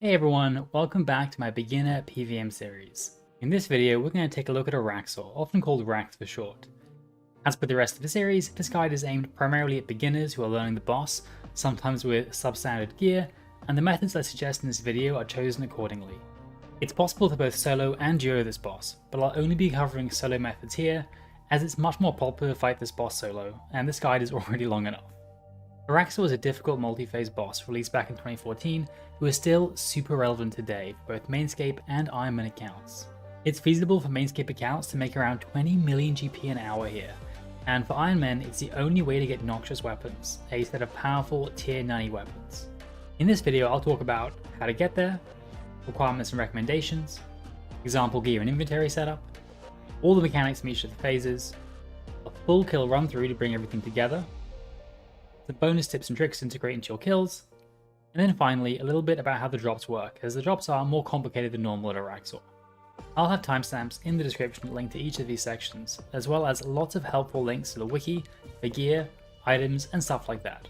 Hey everyone, welcome back to my beginner PVM series. In this video, we're going to take a look at Araxxor, often called Rax for short. As per the rest of the series, this guide is aimed primarily at beginners who are learning the boss, sometimes with substandard gear, and the methods I suggest in this video are chosen accordingly. It's possible to both solo and duo this boss, but I'll only be covering solo methods here, as it's much more popular to fight this boss solo, and this guide is already long enough. Araxxor was a difficult multi-phase boss released back in 2014 who is still super relevant today for both Mainscape and Ironman accounts. It's feasible for Mainscape accounts to make around 20 million GP an hour here, and for Ironman it's the only way to get noxious weapons, a set of powerful tier 90 weapons. In this video I'll talk about how to get there, requirements and recommendations, example gear and inventory setup, all the mechanics from each of the phases, a full kill run through to bring everything together, the bonus tips and tricks to integrate into your kills, and then finally a little bit about how the drops work, as the drops are more complicated than normal at Araxxor. I'll have timestamps in the description linked to each of these sections, as well as lots of helpful links to the wiki, the gear, items, and stuff like that.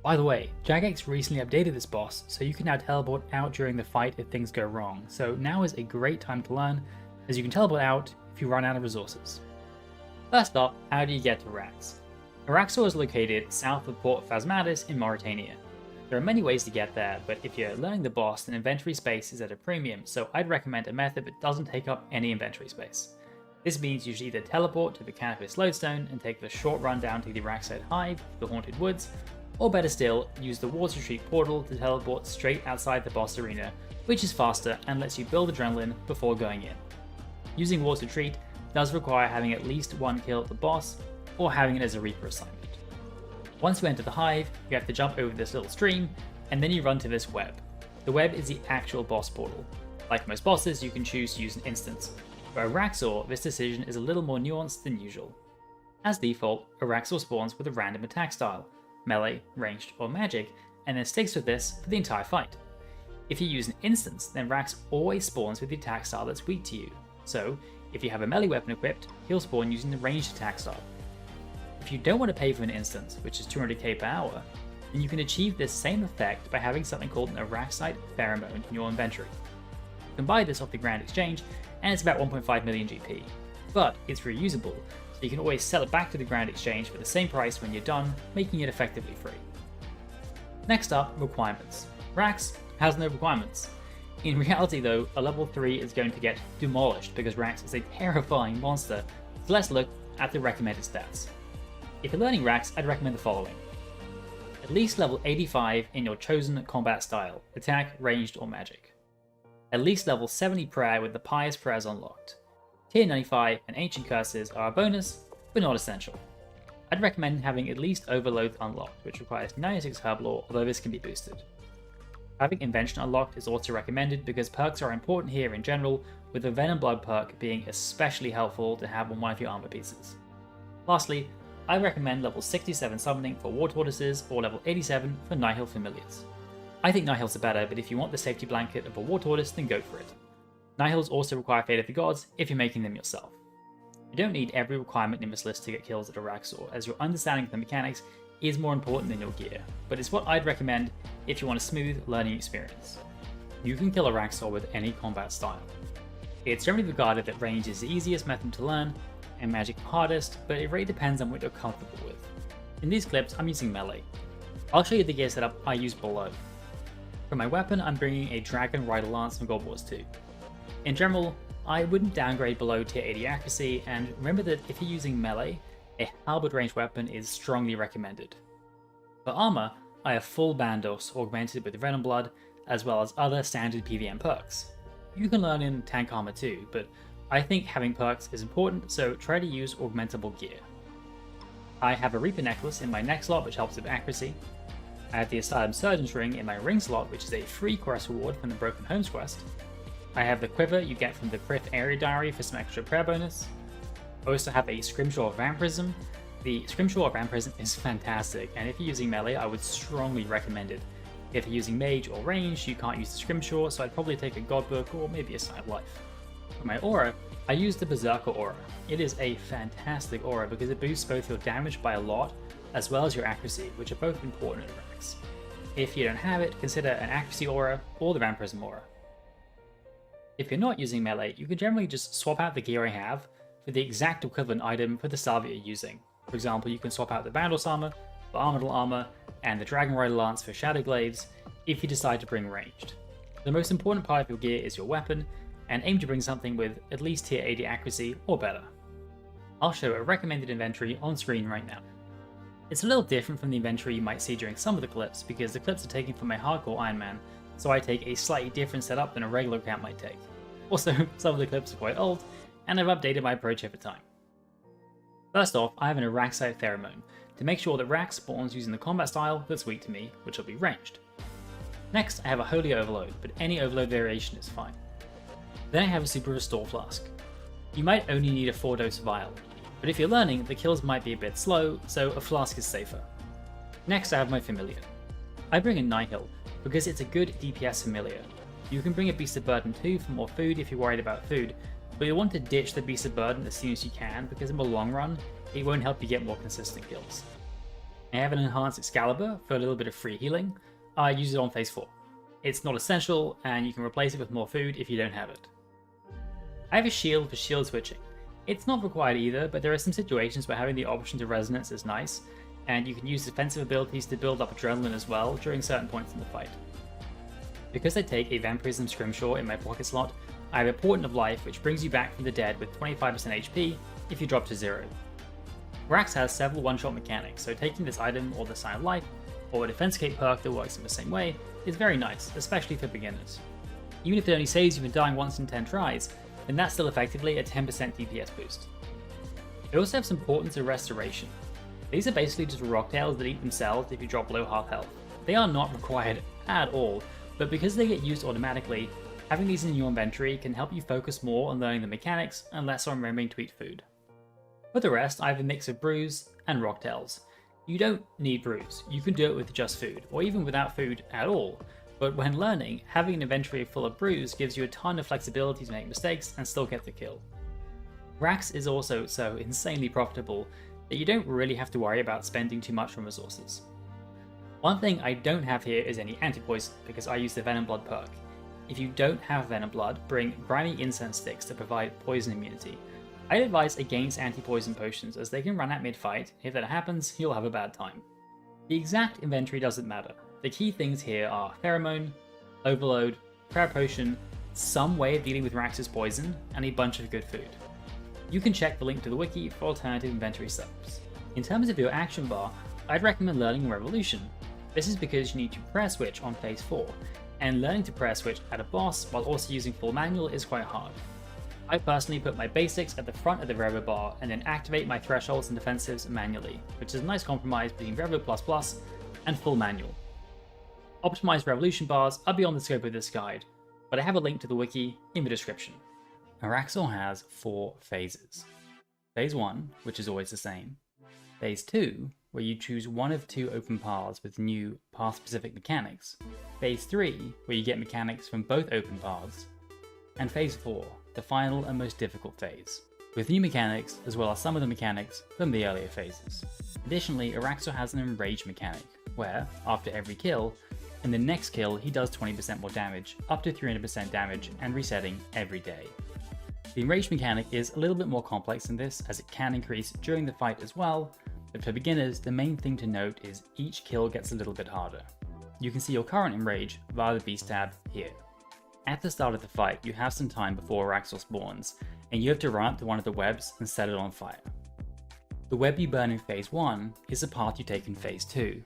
By the way, Jagex recently updated this boss, so you can now teleport out during the fight if things go wrong, so now is a great time to learn, as you can teleport out if you run out of resources. First up, how do you get to Rax? Araxxor is located south of Port Phasmatis in Mauritania. There are many ways to get there, but if you're learning the boss, then inventory space is at a premium, so I'd recommend a method that doesn't take up any inventory space. This means you should either teleport to the Canopus Lodestone and take the short run down to the Araxxor Hive, the Haunted Woods, or better still, use the Water Street portal to teleport straight outside the boss arena, which is faster and lets you build adrenaline before going in. Using Water Retreat does require having at least one kill at the boss, or having it as a Reaper assignment. Once you enter the Hive, you have to jump over this little stream, and then you run to this web. The web is the actual boss portal. Like most bosses, you can choose to use an instance. For Araxxor, this decision is a little more nuanced than usual. As default, Araxxor spawns with a random attack style, melee, ranged, or magic, and then sticks with this for the entire fight. If you use an instance, then Rax always spawns with the attack style that's weak to you. So, if you have a melee weapon equipped, he'll spawn using the ranged attack style. If you don't want to pay for an instance, which is 200k per hour, then you can achieve this same effect by having something called an Araxxite pheromone in your inventory. You can buy this off the Grand Exchange, and it's about 1.5 million GP, but it's reusable, so you can always sell it back to the Grand Exchange for the same price when you're done, making it effectively free. Next up, requirements. Rax has no requirements. In reality though, a level 3 is going to get demolished because Rax is a terrifying monster, so let's look at the recommended stats. If you're learning Rax, I'd recommend the following. At least level 85 in your chosen combat style, attack, ranged, or magic. At least level 70 prayer with the pious prayers unlocked. Tier 95 and ancient curses are a bonus, but not essential. I'd recommend having at least overload unlocked, which requires 96 herb lore, although this can be boosted. Having invention unlocked is also recommended because perks are important here in general, with the Venom Blood perk being especially helpful to have on one of your armor pieces. Lastly, I recommend level 67 summoning for War Tortoises or level 87 for Nihil Familiars. I think Nihils are better, but if you want the safety blanket of a War Tortoise, then go for it. Nihils also require Fate of the Gods if you're making them yourself. You don't need every requirement in this list to get kills at Araxxor, as your understanding of the mechanics is more important than your gear, but it's what I'd recommend if you want a smooth learning experience. You can kill Araxxor with any combat style. It's generally regarded that range is the easiest method to learn, and magic the hardest, but it really depends on what you're comfortable with. In these clips, I'm using melee. I'll show you the gear setup I use below. For my weapon, I'm bringing a Dragon Rider Lance from God Wars 2. In general, I wouldn't downgrade below tier 80 accuracy, and remember that if you're using melee, a halberd ranged weapon is strongly recommended. For armor, I have full Bandos augmented with Venom Blood, as well as other standard PVM perks. You can learn in tank armor too, but I think having perks is important, so try to use augmentable gear. I have a Reaper necklace in my neck slot, which helps with accuracy. I have the Asylum Surgeon's ring in my ring slot, which is a free quest reward from the Broken Homes quest. I have the quiver you get from the Prith Area Diary for some extra prayer bonus. I also have a Scrimshaw Vampirism. The Scrimshaw Vampirism is fantastic, and if you're using melee, I would strongly recommend it. If you're using mage or range, you can't use the Scrimshaw, so I'd probably take a Godbook or maybe a Sign of Life. For my aura, I use the Berserker aura. It is a fantastic aura because it boosts both your damage by a lot, as well as your accuracy, which are both important in Rax. If you don't have it, consider an accuracy aura or the vampirism aura. If you're not using melee, you can generally just swap out the gear I have for the exact equivalent item for the style that you're using. For example, you can swap out the Vandal's armor for Armadil armor and the Dragon Rider lance for Shadow Glaives if you decide to bring ranged. The most important part of your gear is your weapon, and aim to bring something with at least tier 80 accuracy or better. I'll show a recommended inventory on screen right now. It's a little different from the inventory you might see during some of the clips because the clips are taken from my hardcore Iron Man, so I take a slightly different setup than a regular account might take. Also, some of the clips are quite old, and I've updated my approach over time. First off, I have an Araxxor pheromone to make sure that Rax spawns using the combat style that's weak to me, which will be ranged. Next, I have a Holy Overload, but any overload variation is fine. Then I have a Super Restore Flask. You might only need a 4-dose vial, but if you're learning, the kills might be a bit slow, so a flask is safer. Next, I have my Familiar. I bring a Nihil because it's a good DPS Familiar. You can bring a Beast of Burden too for more food if you're worried about food, but you'll want to ditch the Beast of Burden as soon as you can because in the long run, it won't help you get more consistent kills. I have an Enhanced Excalibur for a little bit of free healing. I use it on phase 4. It's not essential, and you can replace it with more food if you don't have it. I have a shield for shield switching. It's not required either, but there are some situations where having the option to resonance is nice, and you can use defensive abilities to build up adrenaline as well during certain points in the fight. Because I take a Vampirism Scrimshaw in my pocket slot, I have a Portent of Life which brings you back from the dead with 25% HP if you drop to 0. Rax has several one-shot mechanics, so taking this item or the Sign of Life, or a Defense Cape perk that works in the same way, is very nice, especially for beginners. Even if it only saves you from dying once in 10 tries, then that's still effectively a 10% DPS boost. They also have some Portents of Restoration. These are basically just rocktails that eat themselves if you drop below half health. They are not required at all, but because they get used automatically, having these in your inventory can help you focus more on learning the mechanics and less on remembering to eat food. For the rest, I have a mix of brews and rocktails. You don't need brews, you can do it with just food, or even without food at all, but when learning, having an inventory full of brews gives you a ton of flexibility to make mistakes and still get the kill. Rax is also so insanely profitable that you don't really have to worry about spending too much on resources. One thing I don't have here is any anti-poison, because I use the Venom Blood perk. If you don't have Venom Blood, bring Grimy Incense Sticks to provide poison immunity. I'd advise against anti-poison potions as they can run out mid-fight. If that happens, you'll have a bad time. The exact inventory doesn't matter. The key things here are Pheromone, Overload, Prayer Potion, some way of dealing with Rax's poison, and a bunch of good food. You can check the link to the wiki for alternative inventory setups. In terms of your action bar, I'd recommend learning Revolution. This is because you need to prayer switch on phase 4, and learning to prayer switch at a boss while also using full manual is quite hard. I personally put my basics at the front of the Revo bar and then activate my thresholds and defensives manually, which is a nice compromise between Revo++ and full manual. Optimized Revolution bars are beyond the scope of this guide, but I have a link to the wiki in the description. Araxxor has 4 phases. Phase 1, which is always the same. Phase 2, where you choose one of 2 open paths with new path-specific mechanics. Phase 3, where you get mechanics from both open paths. And Phase 4, the final and most difficult phase, with new mechanics as well as some of the mechanics from the earlier phases. Additionally, Araxxor has an Enrage mechanic, where, after every kill, in the next kill he does 20% more damage, up to 300% damage, and resetting every day. The Enrage mechanic is a little bit more complex than this, as it can increase during the fight as well, but for beginners the main thing to note is each kill gets a little bit harder. You can see your current Enrage via the Beast tab here. At the start of the fight you have some time before Araxxor spawns, and you have to run up to one of the webs and set it on fire. The web you burn in phase 1 is the path you take in phase 2.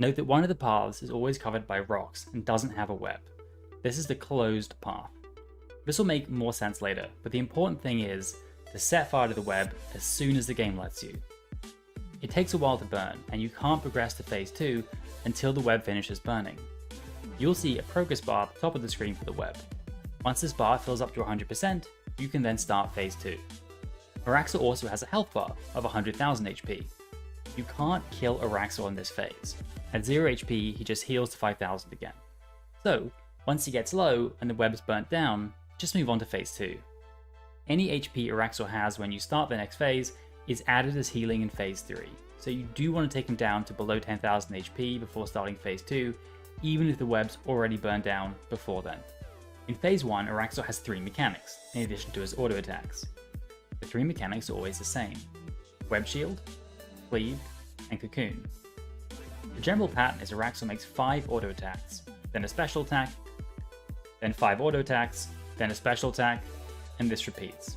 Note that one of the paths is always covered by rocks and doesn't have a web. This is the closed path. This will make more sense later, but the important thing is to set fire to the web as soon as the game lets you. It takes a while to burn, and you can't progress to phase 2 until the web finishes burning. You'll see a progress bar at the top of the screen for the web. Once this bar fills up to 100%, you can then start phase 2. Araxxor also has a health bar of 100,000 HP. You can't kill Araxxor in this phase. At 0 HP, he just heals to 5,000 again. So, once he gets low and the web is burnt down, just move on to phase 2. Any HP Araxxor has when you start the next phase is added as healing in phase 3, so you do want to take him down to below 10,000 HP before starting phase 2 even if the web's already burned down before then. In Phase 1, Araxxor has 3 mechanics, in addition to his auto attacks. The 3 mechanics are always the same: Web Shield, Cleave, and Cocoon. The general pattern is Araxxor makes 5 auto attacks, then a special attack, then 5 auto attacks, then a special attack, and this repeats.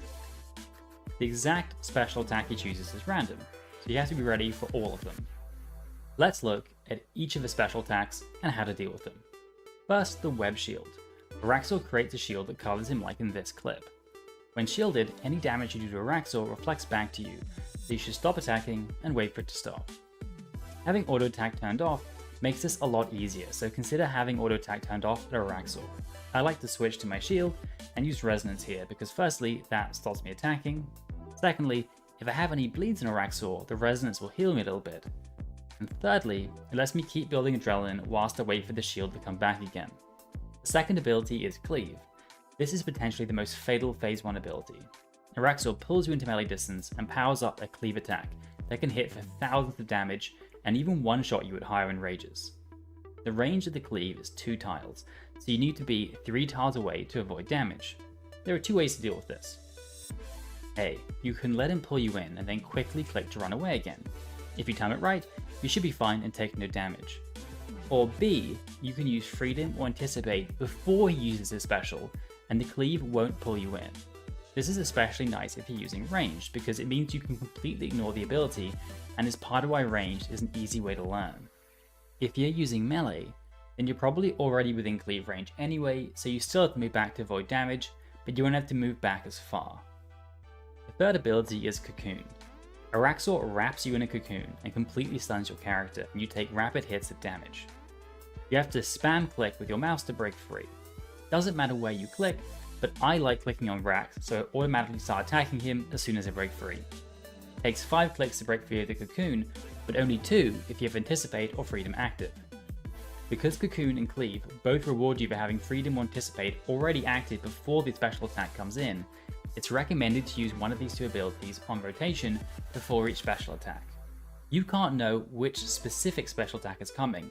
The exact special attack he chooses is random, so you have to be ready for all of them. Let's look at each of the special attacks and how to deal with them. First, the Web Shield. Araxxor creates a shield that covers him like in this clip. When shielded, any damage you do to Araxxor reflects back to you, so you should stop attacking and wait for it to stop. Having auto attack turned off makes this a lot easier, so consider having auto attack turned off at Araxxor. I like to switch to my shield and use resonance here because firstly, that stops me attacking. Secondly, if I have any bleeds in Araxxor, the resonance will heal me a little bit. And thirdly, it lets me keep building adrenaline whilst I wait for the shield to come back again. The second ability is Cleave. This is potentially the most fatal Phase 1 ability. Araxxor pulls you into melee distance and powers up a Cleave attack that can hit for thousands of damage and even one-shot you at higher end rages. The range of the Cleave is 2 tiles, so you need to be 3 tiles away to avoid damage. There are 2 ways to deal with this. A. You can let him pull you in and then quickly click to run away again. If you time it right, you should be fine and take no damage. Or B. You can use Freedom or Anticipate before he uses his special, and the Cleave won't pull you in. This is especially nice if you're using ranged, because it means you can completely ignore the ability, and is part of why ranged is an easy way to learn. If you're using melee, then you're probably already within Cleave range anyway, so you still have to move back to avoid damage, but you won't have to move back as far. The third ability is Cocoon. Araxxor wraps you in a cocoon and completely stuns your character, and you take rapid hits of damage. You have to spam click with your mouse to break free. Doesn't matter where you click, but I like clicking on Rax, so I automatically start attacking him as soon as I break free. It takes 5 clicks to break free of the cocoon, but only 2 if you have Anticipate or Freedom active. Because Cocoon and Cleave both reward you for having Freedom or Anticipate already active before the special attack comes in, it's recommended to use one of these 2 abilities on rotation before each special attack. You can't know which specific special attack is coming,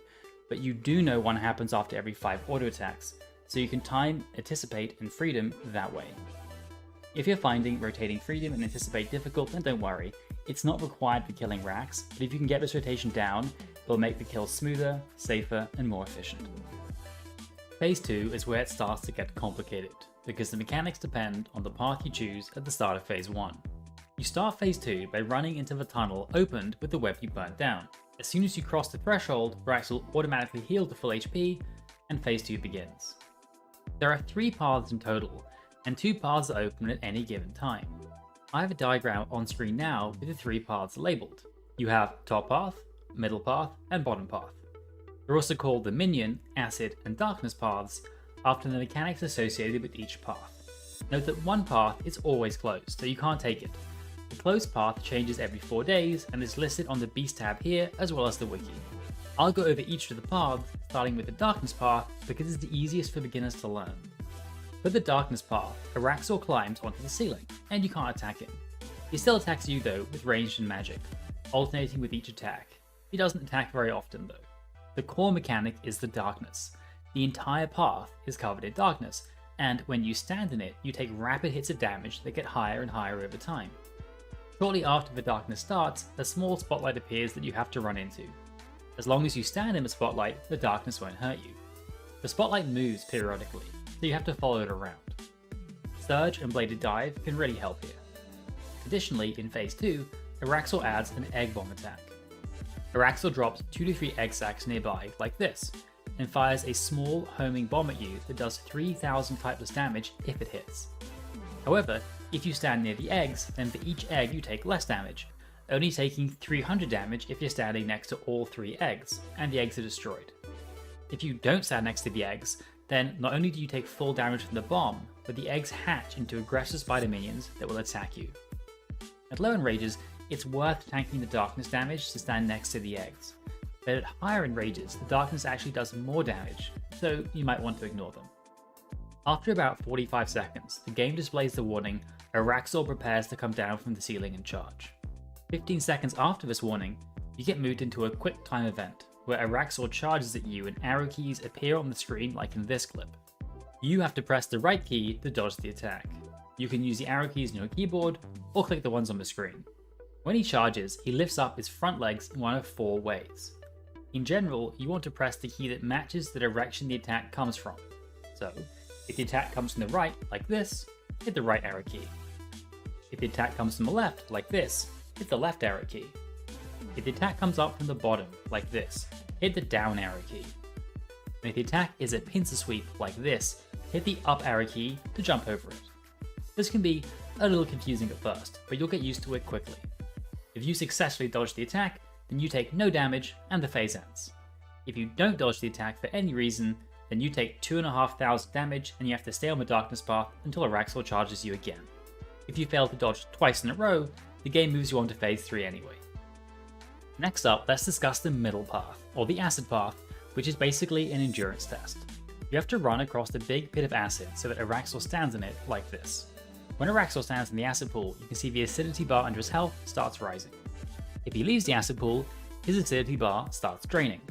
but you do know one happens after every 5 auto attacks, so you can time Anticipate and Freedom that way. If you're finding rotating Freedom and Anticipate difficult, then don't worry, it's not required for killing Rax, but if you can get this rotation down, it'll make the kills smoother, safer, and more efficient. Phase 2 is where it starts to get complicated, because the mechanics depend on the path you choose at the start of Phase 1. You start Phase 2 by running into the tunnel opened with the web you burnt down. As soon as you cross the threshold, Rax will automatically heal to full HP, and Phase 2 begins. There are 3 paths in total, and 2 paths are open at any given time. I have a diagram on screen now with the 3 paths labelled. You have top path, middle path, and bottom path. They're also called the minion, acid, and darkness paths after the mechanics associated with each path. Note that one path is always closed, so you can't take it. The closed path changes every 4 days and is listed on the Beast tab here as well as the wiki. I'll go over each of the paths, starting with the darkness path because it's the easiest for beginners to learn. For the darkness path, Araxxor climbs onto the ceiling, and you can't attack him. He still attacks you though with ranged and magic, alternating with each attack. He doesn't attack very often though. The core mechanic is the darkness. The entire path is covered in darkness, and when you stand in it, you take rapid hits of damage that get higher and higher over time. Shortly after the darkness starts, a small spotlight appears that you have to run into. As long as you stand in the spotlight, the darkness won't hurt you. The spotlight moves periodically, so you have to follow it around. Surge and Bladed Dive can really help here. Additionally, in Phase 2, Araxxor adds an egg bomb attack. Araxxor drops 2 to 3 egg sacs nearby, like this, and fires a small homing bomb at you that does 3,000 typeless damage if it hits. However, if you stand near the eggs, then for each egg you take less damage, only taking 300 damage if you're standing next to all 3 eggs, and the eggs are destroyed. If you don't stand next to the eggs, then not only do you take full damage from the bomb, but the eggs hatch into aggressive spider minions that will attack you. At low end rages, it's worth tanking the darkness damage to stand next to the eggs, but at higher end rages, the darkness actually does more damage, so you might want to ignore them. After about 45 seconds, the game displays the warning, Araxxor prepares to come down from the ceiling and charge. 15 seconds after this warning, you get moved into a quick time event, where Araxxor charges at you and arrow keys appear on the screen like in this clip. You have to press the right key to dodge the attack. You can use the arrow keys on your keyboard or click the ones on the screen. When he charges, he lifts up his front legs in one of 4 ways. In general, you want to press the key that matches the direction the attack comes from. So, if the attack comes from the right, like this, hit the right arrow key. If the attack comes from the left, like this, hit the left arrow key. If the attack comes up from the bottom, like this, hit the down arrow key. And if the attack is a pincer sweep, like this, hit the up arrow key to jump over it. This can be a little confusing at first, but you'll get used to it quickly. If you successfully dodge the attack, then you take no damage and the phase ends. If you don't dodge the attack for any reason, then you take 2,500 damage and you have to stay on the darkness path until Araxxor charges you again. If you fail to dodge twice in a row, the game moves you on to phase 3 anyway. Next up, let's discuss the middle path, or the acid path, which is basically an endurance test. You have to run across the big pit of acid so that Araxxor stands in it like this. When Araxxor stands in the acid pool, you can see the acidity bar under his health starts rising. If he leaves the acid pool, his acidity bar starts draining.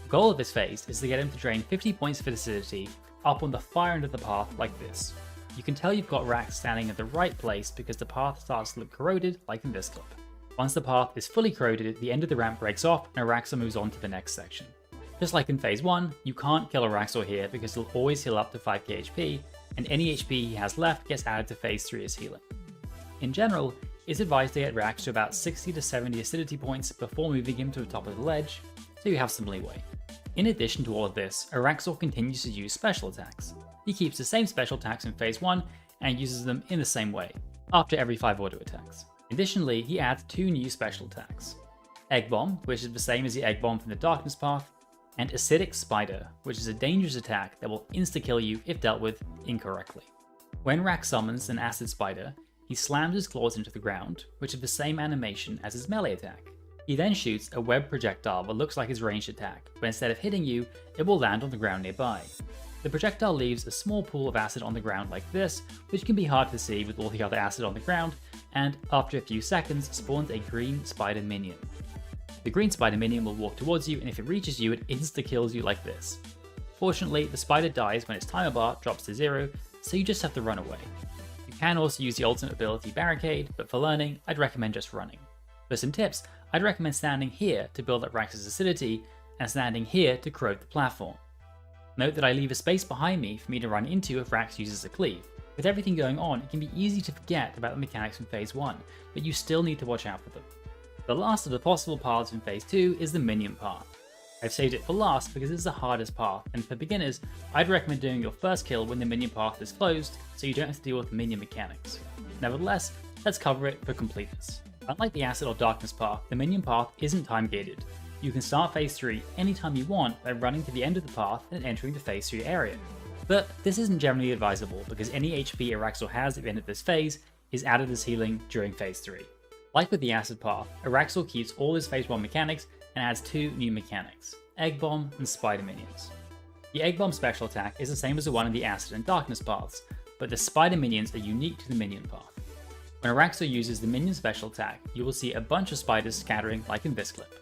The goal of this phase is to get him to drain 50 points of acidity up on the far end of the path like this. You can tell you've got Rax standing at the right place because the path starts to look corroded like in this clip. Once the path is fully corroded, the end of the ramp breaks off and Araxxor moves on to the next section. Just like in phase 1, you can't kill Araxxor here because he'll always heal up to 5k HP, and any HP he has left gets added to phase 3 as healing. In general, it's advised to get Rax to about 60 to 70 acidity points before moving him to the top of the ledge, so you have some leeway. In addition to all of this, Araxxor continues to use special attacks. He keeps the same special attacks in phase 1 and uses them in the same way, after every 5 auto attacks. Additionally, he adds 2 new special attacks. Egg Bomb, which is the same as the Egg Bomb from the Darkness path, and Acidic Spider, which is a dangerous attack that will insta-kill you if dealt with incorrectly. When Rax summons an Acid Spider, he slams his claws into the ground, which is the same animation as his melee attack. He then shoots a web projectile that looks like his ranged attack, but instead of hitting you, it will land on the ground nearby. The projectile leaves a small pool of acid on the ground like this, which can be hard to see with all the other acid on the ground, and after a few seconds spawns a green spider minion. The green spider minion will walk towards you, and if it reaches you, it insta-kills you like this. Fortunately, the spider dies when its timer bar drops to 0, so you just have to run away. You can also use the ultimate ability Barricade, but for learning, I'd recommend just running. For some tips, I'd recommend standing here to build up Rax's acidity, and standing here to corrode the platform. Note that I leave a space behind me for me to run into if Rax uses a cleave. With everything going on, it can be easy to forget about the mechanics from phase 1, but you still need to watch out for them. The last of the possible paths in phase 2 is the minion path. I've saved it for last because it's the hardest path, and for beginners, I'd recommend doing your first kill when the minion path is closed, so you don't have to deal with minion mechanics. Nevertheless, let's cover it for completeness. Unlike the Acid or Darkness path, the minion path isn't time gated. You can start phase 3 anytime you want by running to the end of the path and entering the phase 3 area. But this isn't generally advisable because any HP Araxxor has at the end of this phase is added as healing during phase 3. Like with the Acid path, Araxxor keeps all his phase 1 mechanics and adds 2 new mechanics, Egg Bomb and Spider Minions. The Egg Bomb special attack is the same as the one in the Acid and Darkness paths, but the Spider Minions are unique to the minion path. When Araxxor uses the minion special attack, you will see a bunch of spiders scattering like in this clip.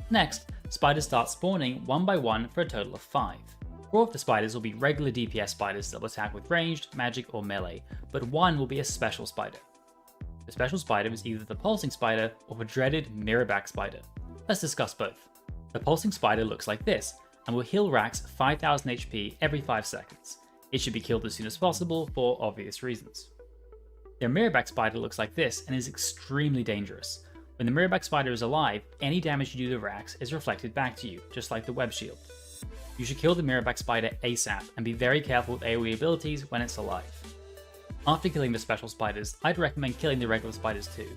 Next, spiders start spawning one by one for a total of 5. 4 of the spiders will be regular DPS spiders that will attack with ranged, magic, or melee, but 1 will be a special spider. The special spider is either the pulsing spider or the dreaded mirrorback spider. Let's discuss both. The pulsing spider looks like this, and will heal Rax 5000 HP every 5 seconds. It should be killed as soon as possible for obvious reasons. The mirrorback spider looks like this and is extremely dangerous. When the mirrorback spider is alive, any damage you do to Rax is reflected back to you, just like the web shield. You should kill the mirrorback spider ASAP and be very careful with AoE abilities when it's alive. After killing the special spiders, I'd recommend killing the regular spiders too,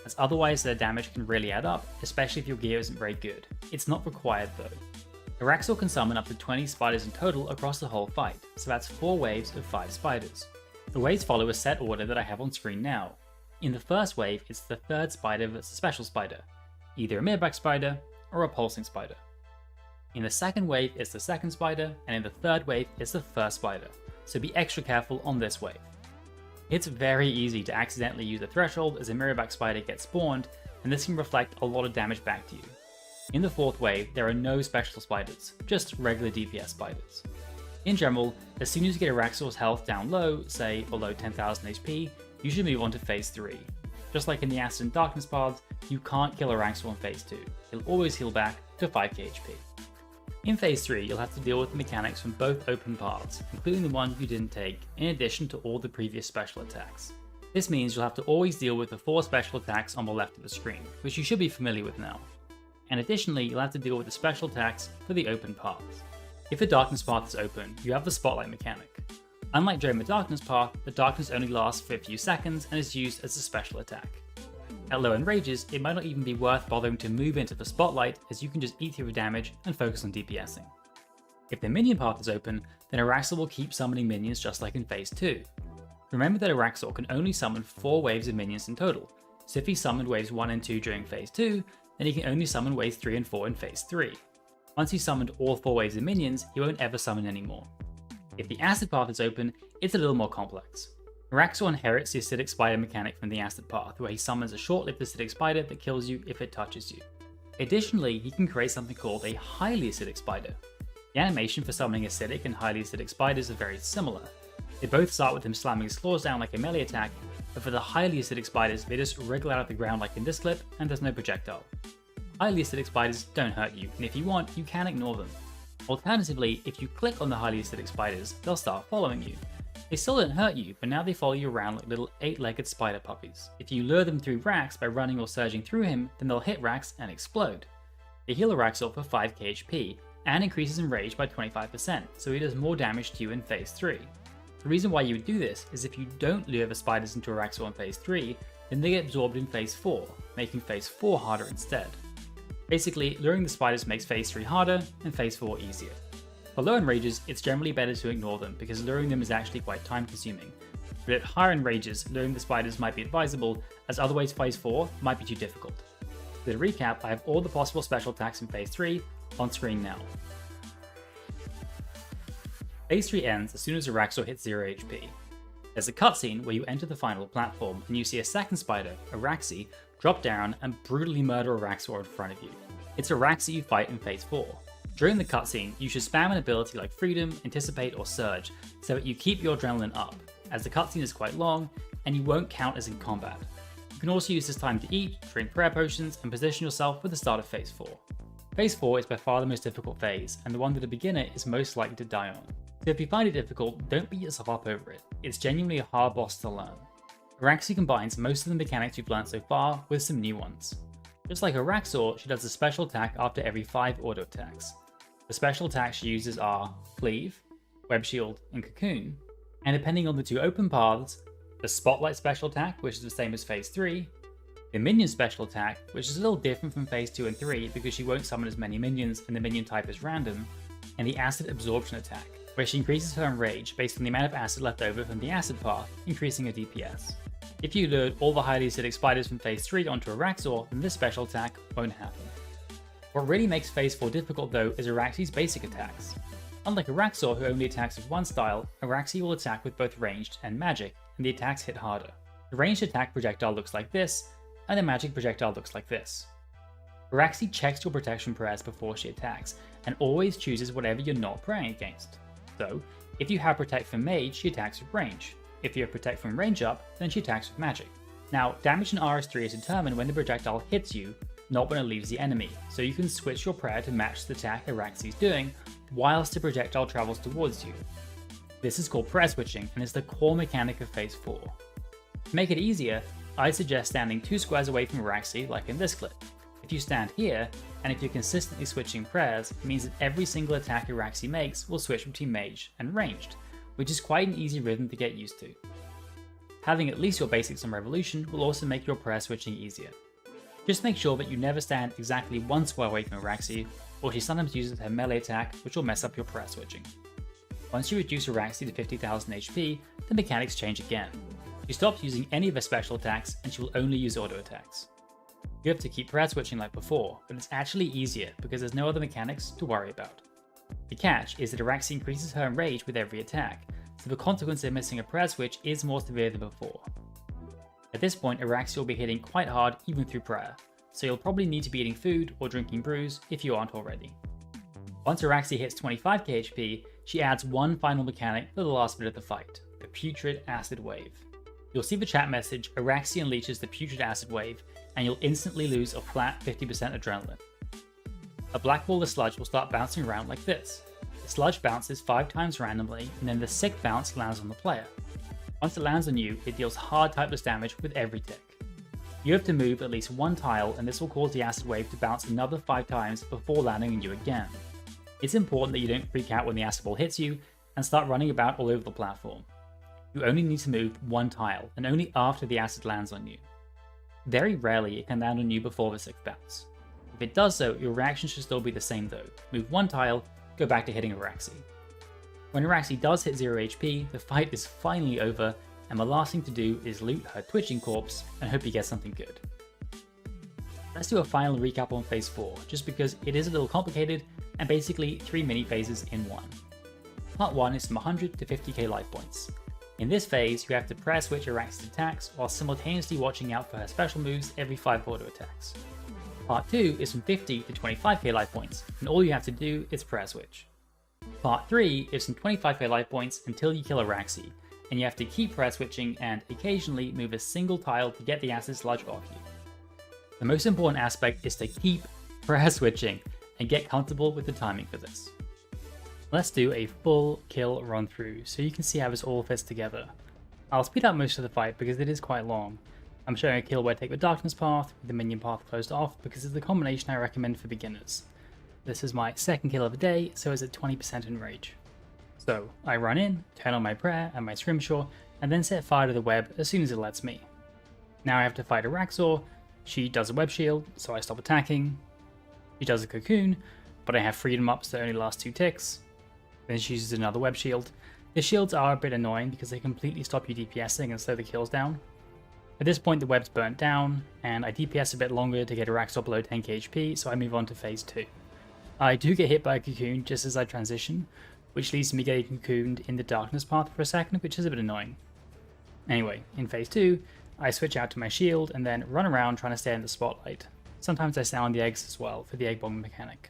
as otherwise their damage can really add up, especially if your gear isn't very good. It's not required though. Araxxor can summon up to 20 spiders in total across the whole fight, so that's 4 waves of 5 spiders. The waves follow a set order that I have on screen now. In the first wave, it's the third spider that's a special spider, either a mirrorback spider or a pulsing spider. In the second wave, it's the second spider, and in the third wave, it's the first spider, so be extra careful on this wave. It's very easy to accidentally use a threshold as a mirrorback spider gets spawned, and this can reflect a lot of damage back to you. In the 4th wave, there are no special spiders, just regular DPS spiders. In general, as soon as you get Araxxor's health down low, say below 10,000 HP, you should move on to Phase 3. Just like in the Acid and Darkness paths, you can't kill Araxxor in Phase 2, he'll always heal back to 5k HP. In Phase 3, you'll have to deal with the mechanics from both open paths, including the one you didn't take, in addition to all the previous special attacks. This means you'll have to always deal with the 4 special attacks on the left of the screen, which you should be familiar with now. And additionally, you'll have to deal with the special attacks for the open paths. If the Darkness path is open, you have the Spotlight mechanic. Unlike during the Darkness path, the Darkness only lasts for a few seconds and is used as a special attack. At low end rages, it might not even be worth bothering to move into the Spotlight, as you can just eat through the damage and focus on DPSing. If the minion path is open, then Araxxor will keep summoning minions just like in Phase 2. Remember that Araxxor can only summon 4 waves of minions in total, so if he summoned waves 1 and 2 during Phase 2, then he can only summon waves 3 and 4 in Phase 3. Once he's summoned all 4 waves of minions, he won't ever summon anymore. If the Acid path is open, it's a little more complex. Araxxor inherits the acidic spider mechanic from the Acid path, where he summons a short-lived acidic spider that kills you if it touches you. Additionally, he can create something called a highly acidic spider. The animation for summoning acidic and highly acidic spiders are very similar. They both start with him slamming his claws down like a melee attack, but for the highly acidic spiders, they just wriggle out of the ground like in this clip, and there's no projectile. Highly acidic spiders don't hurt you, and if you want, you can ignore them. Alternatively, if you click on the highly acidic spiders, they'll start following you. They still don't hurt you, but now they follow you around like little 8-legged spider puppies. If you lure them through Rax by running or surging through him, then they'll hit Rax and explode. They heal Araxxor for 5k HP, and increases in rage by 25%, so he does more damage to you in Phase 3. The reason why you would do this is if you don't lure the spiders into Araxxor in Phase 3, then they get absorbed in Phase 4, making Phase 4 harder instead. Basically, luring the spiders makes Phase 3 harder and Phase 4 easier. For low end rages, it's generally better to ignore them because luring them is actually quite time consuming, but at higher end rages, luring the spiders might be advisable, as otherwise Phase 4 might be too difficult. To recap, I have all the possible special attacks in Phase 3 on screen now. Phase 3 ends as soon as Araxxor hits 0 HP. There's a cutscene where you enter the final platform and you see a second spider, Araxxor, drop down and brutally murder Araxxor in front of you. It's Araxxor you fight in Phase 4. During the cutscene, you should spam an ability like Freedom, Anticipate, or Surge so that you keep your adrenaline up, as the cutscene is quite long and you won't count as in combat. You can also use this time to eat, drink prayer potions, and position yourself for the start of Phase 4. Phase 4 is by far the most difficult phase, and the one that a beginner is most likely to die on. So if you find it difficult, don't beat yourself up over it. It's genuinely a hard boss to learn. Araxxor combines most of the mechanics you've learned so far with some new ones. Just like Araxxor, she does a special attack after every 5 auto attacks. The special attacks she uses are Cleave, Web Shield, and Cocoon, and depending on the 2 open paths, the Spotlight special attack, which is the same as Phase 3, the Minion special attack, which is a little different from Phase 2 and 3 because she won't summon as many minions and the minion type is random, and the Acid Absorption attack, where she increases her enrage based on the amount of acid left over from the acid path, increasing her DPS. If you lured all the highly acidic spiders from Phase 3 onto Araxxor, then this special attack won't happen. What really makes Phase 4 difficult though is Araxxor's basic attacks. Unlike Araxxor, who only attacks with one style, Araxxor will attack with both ranged and magic, and the attacks hit harder. The ranged attack projectile looks like this, and the magic projectile looks like this. Araxxor checks your protection prayers before she attacks, and always chooses whatever you're not praying against. So, if you have Protect from Mage, she attacks with range. If you have Protect from range up, then she attacks with magic. Now, damage in RS3 is determined when the projectile hits you, not when it leaves the enemy, so you can switch your prayer to match the attack Araxxor is doing, whilst the projectile travels towards you. This is called prayer switching, and is the core mechanic of Phase 4. To make it easier, I'd suggest standing 2 squares away from Araxxor, like in this clip. If you stand here, and if you're consistently switching prayers, it means that every single attack Araxxor makes will switch between mage and ranged, which is quite an easy rhythm to get used to. Having at least your basics on Revolution will also make your prayer switching easier. Just make sure that you never stand exactly 1 square away from Araxxor, or she sometimes uses her melee attack, which will mess up your prayer switching. Once you reduce Araxxor to 50,000 HP, the mechanics change again. She stops using any of her special attacks, and she will only use auto attacks. You have to keep prayer switching like before, but it's actually easier because there's no other mechanics to worry about. The catch is that Araxxor increases her enrage with every attack, so the consequence of missing a prayer switch is more severe than before. At this point, Araxxor will be hitting quite hard even through prayer, so you'll probably need to be eating food or drinking brews if you aren't already. Once Araxxor hits 25k HP, she adds one final mechanic for the last bit of the fight, the Putrid Acid Wave. You'll see the chat message, Araxxor unleashes the Putrid Acid Wave, and you'll instantly lose a flat 50% adrenaline. A black ball of sludge will start bouncing around like this. The sludge bounces 5 times randomly, and then the 6th bounce lands on the player. Once it lands on you, it deals hard typeless damage with every tick. You have to move at least one tile, and this will cause the acid wave to bounce another 5 times before landing on you again. It's important that you don't freak out when the acid ball hits you, and start running about all over the platform. You only need to move one tile, and only after the acid lands on you. Very rarely it can land on you before the 6th bounce. If it does so, your reaction should still be the same though. Move one tile, go back to hitting Araxxor. When Araxxor does hit 0 HP, the fight is finally over, and the last thing to do is loot her twitching corpse and hope you get something good. Let's do a final recap on phase 4, just because it is a little complicated and basically 3 mini phases in one. Part 1 is from 100 to 50k life points. In this phase, you have to prayer switch Araxxor's attacks while simultaneously watching out for her special moves every 5 auto attacks. Part 2 is from 50 to 25k life points, and all you have to do is prayer switch. Part 3 is from 25k life points until you kill Araxxor, and you have to keep prayer switching and occasionally move a single tile to get the acid sludge off you. The most important aspect is to keep prayer switching and get comfortable with the timing for this. Let's do a full kill run through so you can see how this all fits together. I'll speed up most of the fight because it is quite long. I'm showing a kill where I take the darkness path with the minion path closed off because it's the combination I recommend for beginners. This is my second kill of the day, so it's at 20% in rage. So I run in, turn on my prayer and my scrimshaw, and then set fire to the web as soon as it lets me. Now I have to fight Araxxor. She does a web shield, so I stop attacking. She does a cocoon, but I have freedom up so they only last 2 ticks. Then she uses another web shield. The shields are a bit annoying because they completely stop you DPSing and slow the kills down. At this point the web's burnt down, and I DPS a bit longer to get Araxxor below 10k HP, so I move on to phase 2. I do get hit by a cocoon just as I transition, which leads to me getting cocooned in the darkness path for a second, which is a bit annoying. Anyway, in phase 2, I switch out to my shield and then run around trying to stay in the spotlight. Sometimes I stay on the eggs as well for the egg bomb mechanic.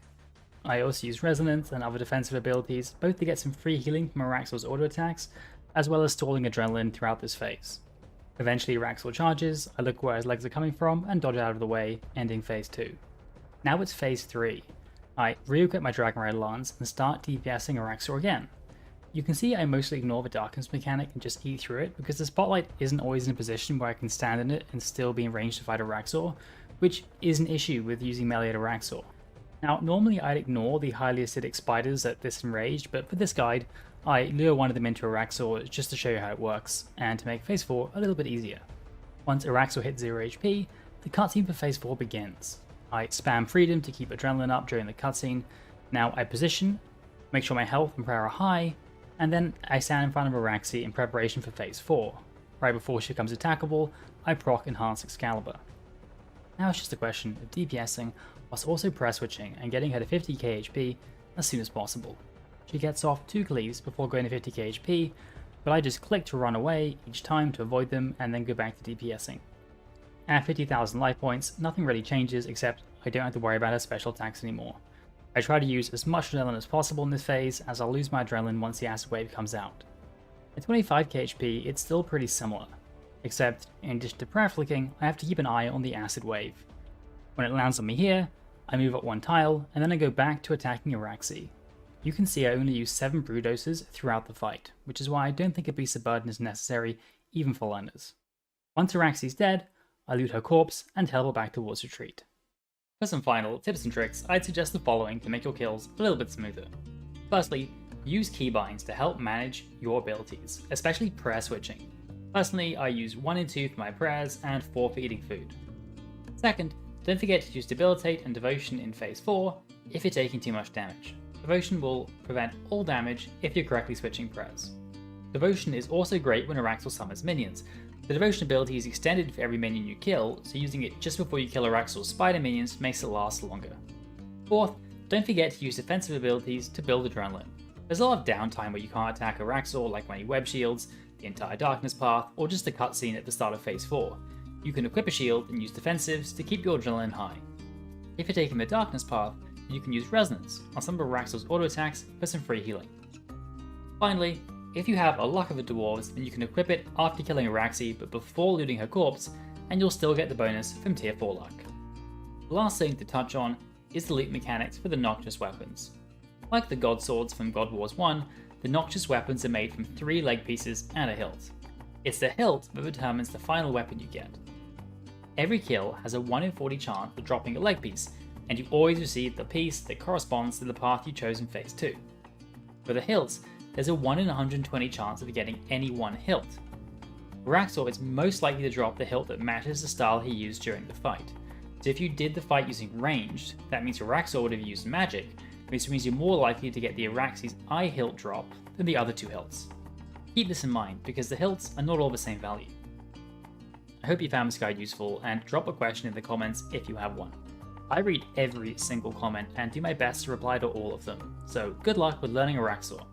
I also use resonance and other defensive abilities, both to get some free healing from Araxxor's auto attacks, as well as stalling adrenaline throughout this phase. Eventually Araxxor charges, I look where his legs are coming from and dodge out of the way, ending phase 2. Now it's phase 3. I re-equip my Dragon Rider Lance and start DPSing Araxxor again. You can see I mostly ignore the darkness mechanic and just eat through it because the spotlight isn't always in a position where I can stand in it and still be in range to fight Araxxor, which is an issue with using melee at Araxxor. Now normally I'd ignore the highly acidic spiders at this enraged, but for this guide I lure one of them into Araxxor just to show you how it works, and to make phase 4 a little bit easier. Once Araxxor hits 0 HP, the cutscene for phase 4 begins. I spam freedom to keep adrenaline up during the cutscene. Now I position, make sure my health and prayer are high, and then I stand in front of Araxxor in preparation for phase 4. Right before she becomes attackable, I proc Enhanced Excalibur. Now it's just a question of DPSing whilst also prayer switching and getting her to 50k HP as soon as possible. She gets off 2 cleaves before going to 50k HP, but I just click to run away each time to avoid them and then go back to DPSing. At 50,000 life points, nothing really changes except I don't have to worry about her special attacks anymore. I try to use as much adrenaline as possible in this phase, as I'll lose my adrenaline once the acid wave comes out. At 25k HP, it's still pretty similar, except in addition to prayer flicking, I have to keep an eye on the acid wave. When it lands on me here, I move up 1 tile, and then I go back to attacking Araxxor. You can see I only use 7 brew doses throughout the fight, which is why I don't think a beast of burden is necessary, even for learners. Once Araxxor's dead, I loot her corpse and teleport back towards retreat. For some final tips and tricks, I'd suggest the following to make your kills a little bit smoother. Firstly, use keybinds to help manage your abilities, especially prayer switching. Personally, I use 1 and 2 for my prayers and 4 for eating food. Second, don't forget to use Debilitate and Devotion in phase 4 if you're taking too much damage. Devotion will prevent all damage if you're correctly switching prayers. Devotion is also great when Araxxor summons minions. The Devotion ability is extended for every minion you kill, so using it just before you kill Araxxor's spider minions makes it last longer. Fourth, don't forget to use defensive abilities to build adrenaline. There's a lot of downtime where you can't attack Araxxor, like when he web shields, the entire darkness path, or just a cutscene at the start of phase 4. You can equip a shield and use defensives to keep your adrenaline high. If you're taking the darkness path, you can use resonance on some of Araxxor's auto attacks for some free healing. Finally, if you have a Luck of the Dwarves, then you can equip it after killing Araxxor but before looting her corpse, and you'll still get the bonus from tier 4 luck. The last thing to touch on is the loot mechanics for the Noxious weapons. Like the God Swords from God Wars 1, the Noxious weapons are made from 3 leg pieces and a hilt. It's the hilt that determines the final weapon you get. Every kill has a 1 in 40 chance of dropping a leg piece, and you always receive the piece that corresponds to the path you chose in Phase 2. For the hilts, there's a 1 in 120 chance of getting any one hilt. Araxxor is most likely to drop the hilt that matches the style he used during the fight. So if you did the fight using ranged, that means Araxxor would have used magic, which means you're more likely to get the Araxxor's eye hilt drop than the other 2 hilts. Keep this in mind, because the hilts are not all the same value. I hope you found this guide useful, and drop a question in the comments if you have one. I read every single comment and do my best to reply to all of them, so good luck with learning Araxxor.